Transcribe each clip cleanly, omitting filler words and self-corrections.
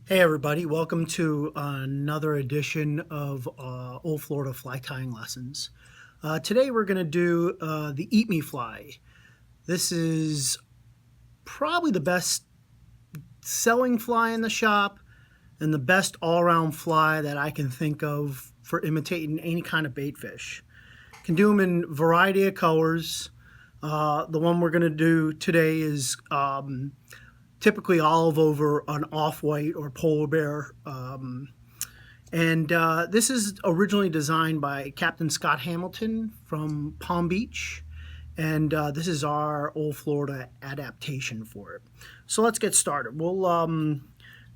Hey everybody, welcome to another edition of Ole Florida fly tying lessons. Today we're going to do the Eat Me fly. This is probably the best selling fly in the shop and the best all-around fly that I can think of for imitating any kind of bait fish. Can do them in a variety of colors. The one we're going to do today is typically olive over an off-white or polar bear. This is originally designed by Captain Scott Hamilton from Palm Beach. And this is our Ole Florida adaptation for it. So let's get started. We'll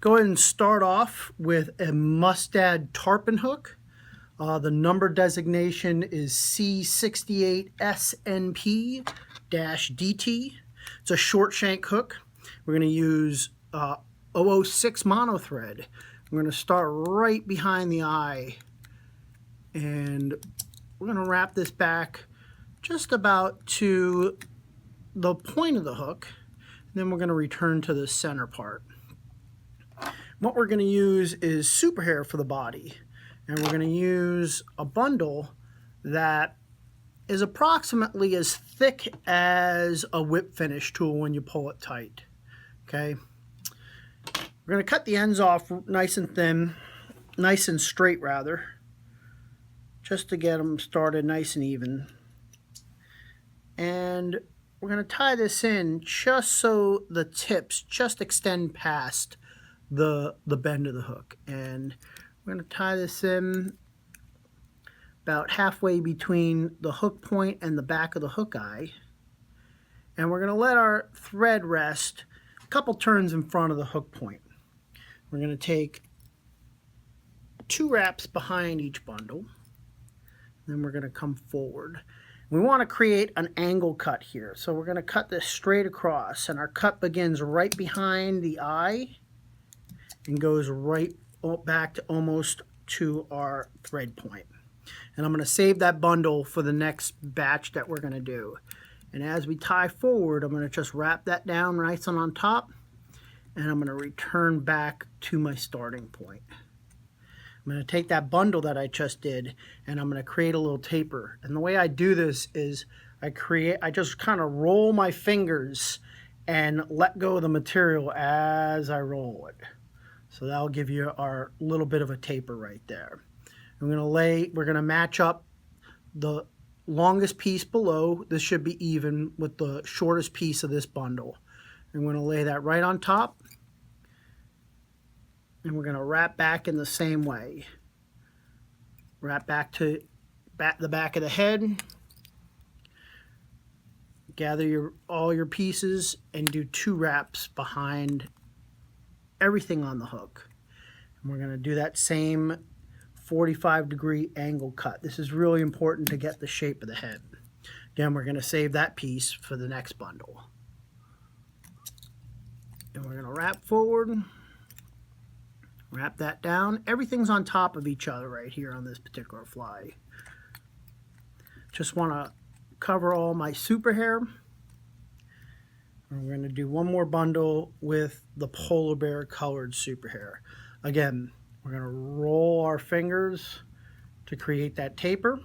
go ahead and start off with a Mustad Tarpon Hook. The number designation is C68SNP-DT. It's a short shank hook. We're going to use 006 mono thread. We're going to start right behind the eye, and we're going to wrap this back just about to the point of the hook. Then we're going to return to the center part. What we're going to use is super hair for the body, and we're going to use a bundle that is approximately as thick as a whip finish tool when you pull it tight. Okay, we're going to cut the ends off nice and thin, nice and straight rather, just to get them started nice and even. And we're going to tie this in just so the tips just extend past the bend of the hook. And we're going to tie this in about halfway between the hook point and the back of the hook eye. And we're going to let our thread rest a couple turns in front of the hook point. We're going to take 2 wraps behind each bundle. Then we're going to come forward. We want to create an angle cut here. So we're going to cut this straight across, and our cut begins right behind the eye and goes right back to almost to our thread point. And I'm going to save that bundle for the next batch that we're going to do. And as we tie forward, I'm going to just wrap that down nice and on top, and I'm going to return back to my starting point. I'm going to take that bundle that I just did, and I'm going to create a little taper. And the way I do this is I just kind of roll my fingers and let go of the material as I roll it. So that'll give you our little bit of a taper right there. we're going to match up the longest piece below. This should be even with the shortest piece of this bundle. I'm going to lay that right on top, and we're going to wrap back in the same way. Wrap back to the back of the head. Gather all your pieces and do 2 wraps behind everything on the hook. And we're going to do that same 45-degree angle cut. This is really important to get the shape of the head. Again, we're going to save that piece for the next bundle. And we're going to wrap forward, wrap that down. Everything's on top of each other right here on this particular fly. Just want to cover all my super hair. And we're going to do one more bundle with the polar bear colored super hair. Again, we're going to roll our fingers to create that taper.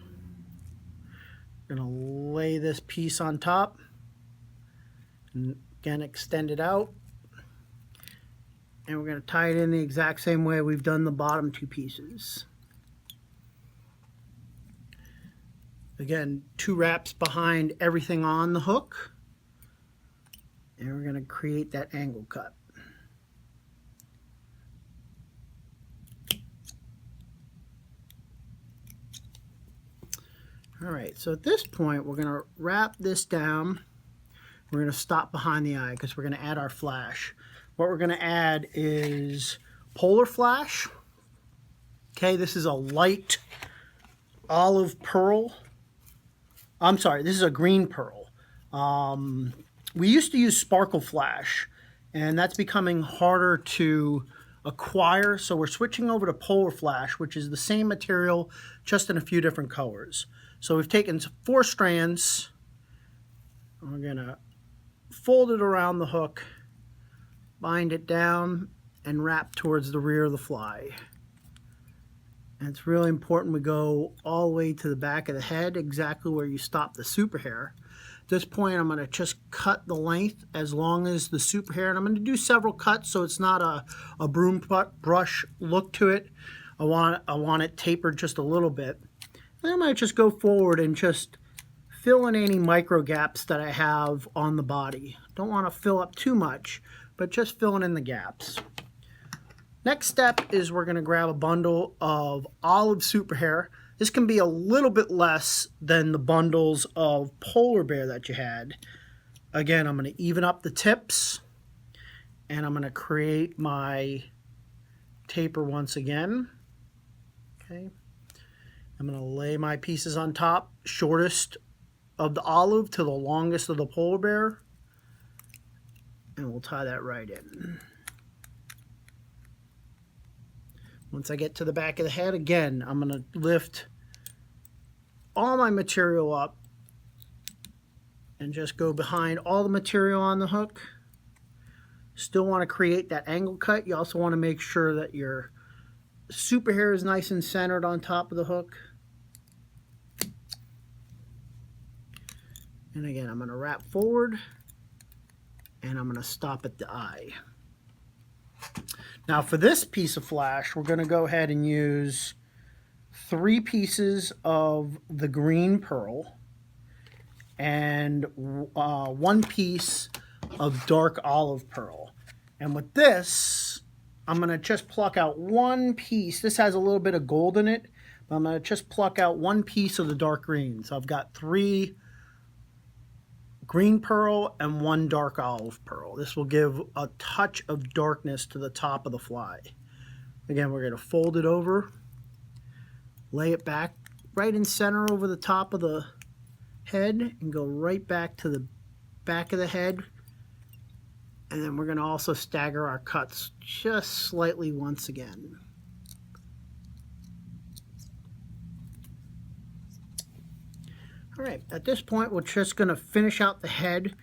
We're going to lay this piece on top and again extend it out. And we're going to tie it in the exact same way we've done the bottom 2 pieces. Again, 2 wraps behind everything on the hook. And we're going to create that angle cut. All right, so at this point, we're going to wrap this down. We're going to stop behind the eye because we're going to add our flash. What we're going to add is polar flash. Okay, this is a light olive pearl. I'm sorry, this is a green pearl. We used to use sparkle flash, and that's becoming harder to acquire, so we're switching over to polar flash, which is the same material, just in a few different colors. So we've taken 4 strands, and we're going to fold it around the hook, bind it down, and wrap towards the rear of the fly. And it's really important we go all the way to the back of the head, exactly where you stop the super hair. At this point, I'm going to just cut the length as long as the super hair, and I'm going to do several cuts so it's not a broom brush look to it. I want it tapered just a little bit. Then I'm going to just go forward and just fill in any micro gaps that I have on the body. Don't want to fill up too much, but just filling in the gaps. Next step is we're going to grab a bundle of olive super hair. This can be a little bit less than the bundles of polar bear that you had. Again, I'm going to even up the tips, and I'm going to create my taper once again. Okay. I'm going to lay my pieces on top, shortest of the olive to the longest of the polar bear, and we'll tie that right in. Once I get to the back of the head, again, I'm going to lift all my material up and just go behind all the material on the hook. Still want to create that angle cut. You also want to make sure that your super hair is nice and centered on top of the hook. And again, I'm going to wrap forward and I'm going to stop at the eye. Now for this piece of flash, we're going to go ahead and use 3 pieces of the green pearl and 1 piece of dark olive pearl. And with this, I'm going to just pluck out 1 piece. This has a little bit of gold in it, but I'm going to just pluck out 1 piece of the dark green. So I've got 3 green pearl and 1 dark olive pearl. This will give a touch of darkness to the top of the fly. Again, we're going to fold it over, lay it back right in center over the top of the head, and go right back to the back of the head. And then we're going to also stagger our cuts just slightly once again. All right, at this point, we're just going to finish out the head.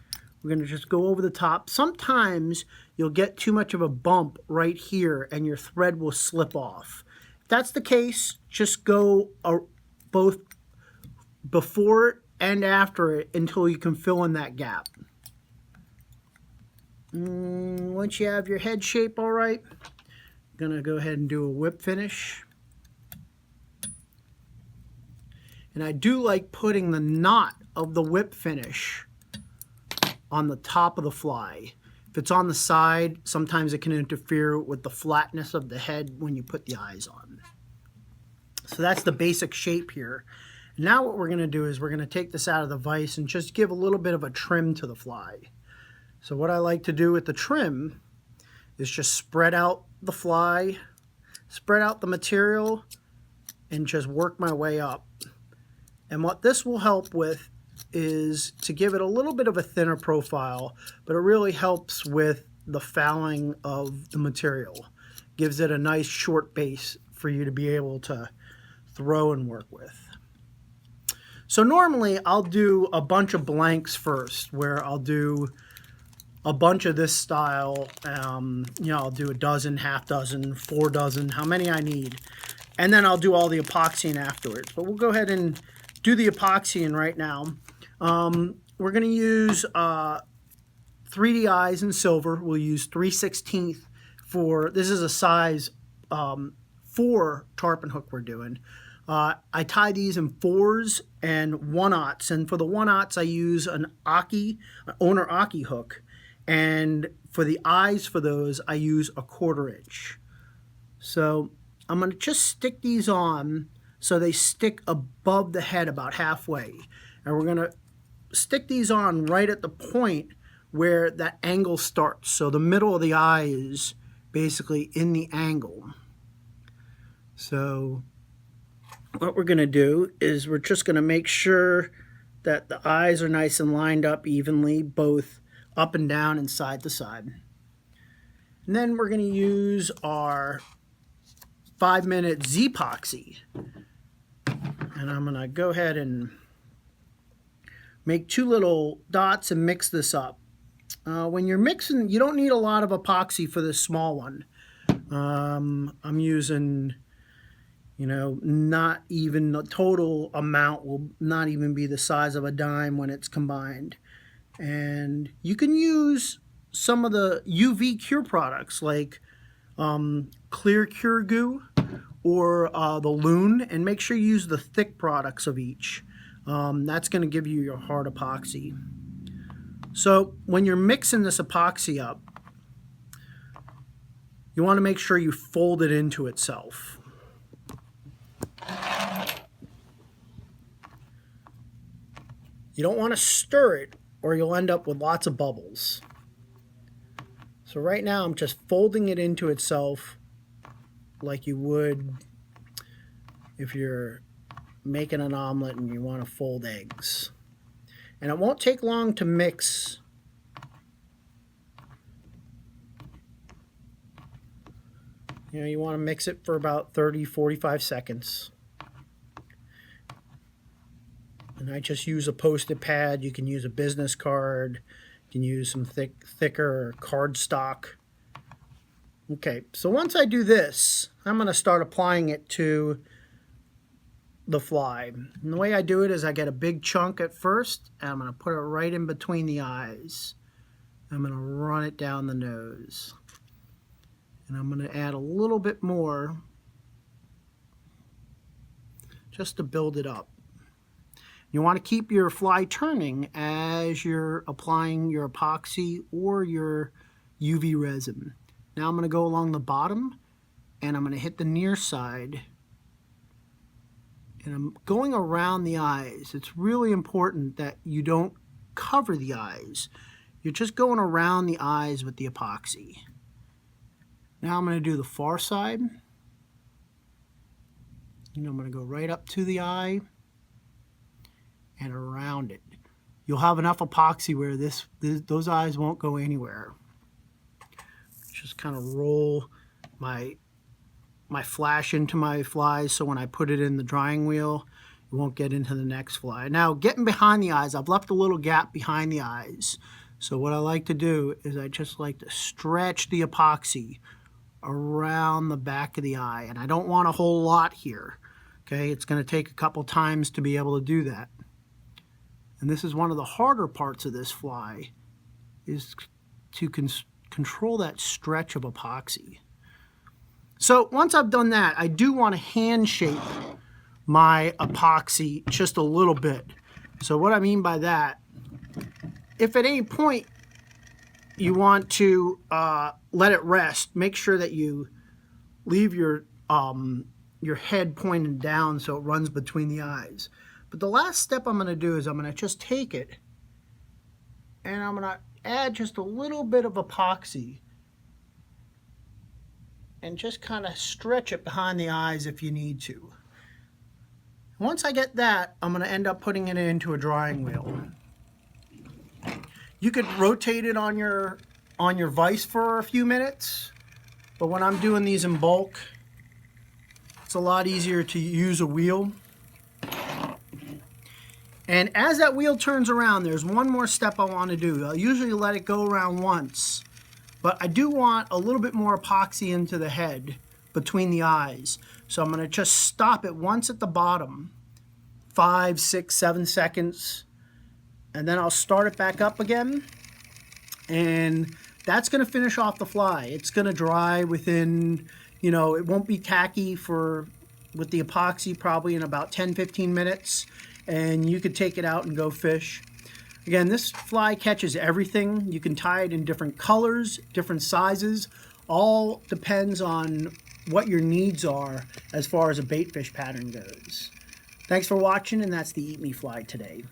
We're going to just go over the top. Sometimes you'll get too much of a bump right here and your thread will slip off. If that's the case, just go both before and after it until you can fill in that gap. Once you have your head shape all right, I'm going to go ahead and do a whip finish. And I do like putting the knot of the whip finish on the top of the fly. If it's on the side, sometimes it can interfere with the flatness of the head when you put the eyes on. So that's the basic shape here. Now what we're going to do is we're going to take this out of the vise and just give a little bit of a trim to the fly. So what I like to do with the trim is just spread out the fly, spread out the material, and just work my way up. And what this will help with is to give it a little bit of a thinner profile, but it really helps with the fouling of the material. Gives it a nice short base for you to be able to throw and work with. So normally I'll do a bunch of blanks first, where I'll do a bunch of this style. I'll do a dozen, half dozen, 4 dozen, how many I need. And then I'll do all the epoxying afterwards. But we'll go ahead and do the epoxying right now. We're going to use 3D eyes in silver. We'll use 3/16 for, this is a size 4 tarpon hook we're doing. I tie these in 4s and 1/0s, and for the 1/0s I use an owner Aki hook, and for the eyes for those I use a 1/4 inch. So I'm going to just stick these on so they stick above the head about halfway, and we're going to stick these on right at the point where that angle starts. So the middle of the eye is basically in the angle. So what we're going to do is we're just going to make sure that the eyes are nice and lined up evenly, both up and down and side to side. And then we're going to use our 5-minute Z-Epoxy. And I'm going to go ahead and make 2 little dots and mix this up. When you're mixing, you don't need a lot of epoxy for this small one. I'm using, not even the total amount will not even be the size of a dime when it's combined. And you can use some of the UV cure products like Clear Cure Goo or the Loon, and make sure you use the thick products of each. That's going to give you your hard epoxy. So when you're mixing this epoxy up, you want to make sure you fold it into itself. You don't want to stir it or you'll end up with lots of bubbles. So right now I'm just folding it into itself like you would if you're making an omelet and you want to fold eggs. And it won't take long to mix. You want to mix it for about 30-45 seconds. And I just use a Post-it pad. You can use a business card. You can use some thicker cardstock. Okay, so once I do this, I'm going to start applying it to the fly. And the way I do it is I get a big chunk at first, and I'm going to put it right in between the eyes. I'm going to run it down the nose. And I'm going to add a little bit more just to build it up. You want to keep your fly turning as you're applying your epoxy or your UV resin. Now I'm going to go along the bottom and I'm going to hit the near side. And I'm going around the eyes. It's really important that you don't cover the eyes. You're just going around the eyes with the epoxy. Now I'm going to do the far side. And I'm going to go right up to the eye and around it. You'll have enough epoxy where those eyes won't go anywhere. Just kind of roll my flash into my flies so when I put it in the drying wheel, it won't get into the next fly. Now, getting behind the eyes, I've left a little gap behind the eyes. So what I like to do is I just like to stretch the epoxy around the back of the eye. And I don't want a whole lot here. Okay, it's going to take a couple times to be able to do that. And this is one of the harder parts of this fly, is to control that stretch of epoxy. So once I've done that, I do want to hand shape my epoxy just a little bit. So what I mean by that, if at any point you want to let it rest, make sure that you leave your head pointed down so it runs between the eyes. But the last step I'm going to do is I'm going to just take it and I'm going to add just a little bit of epoxy and just kind of stretch it behind the eyes if you need to. Once I get that, I'm going to end up putting it into a drying wheel. You could rotate it on your vise for a few minutes, but when I'm doing these in bulk, it's a lot easier to use a wheel. And as that wheel turns around, there's one more step I want to do. I'll usually let it go around once, but I do want a little bit more epoxy into the head between the eyes. So I'm going to just stop it once at the bottom, 5, 6, 7 seconds, and then I'll start it back up again. And that's going to finish off the fly. It's going to dry within, it won't be tacky with the epoxy probably in about 10-15 minutes. And you could take it out and go fish. Again, this fly catches everything. You can tie it in different colors, different sizes. All depends on what your needs are as far as a bait fish pattern goes. Thanks for watching, and that's the Eat Me Fly today.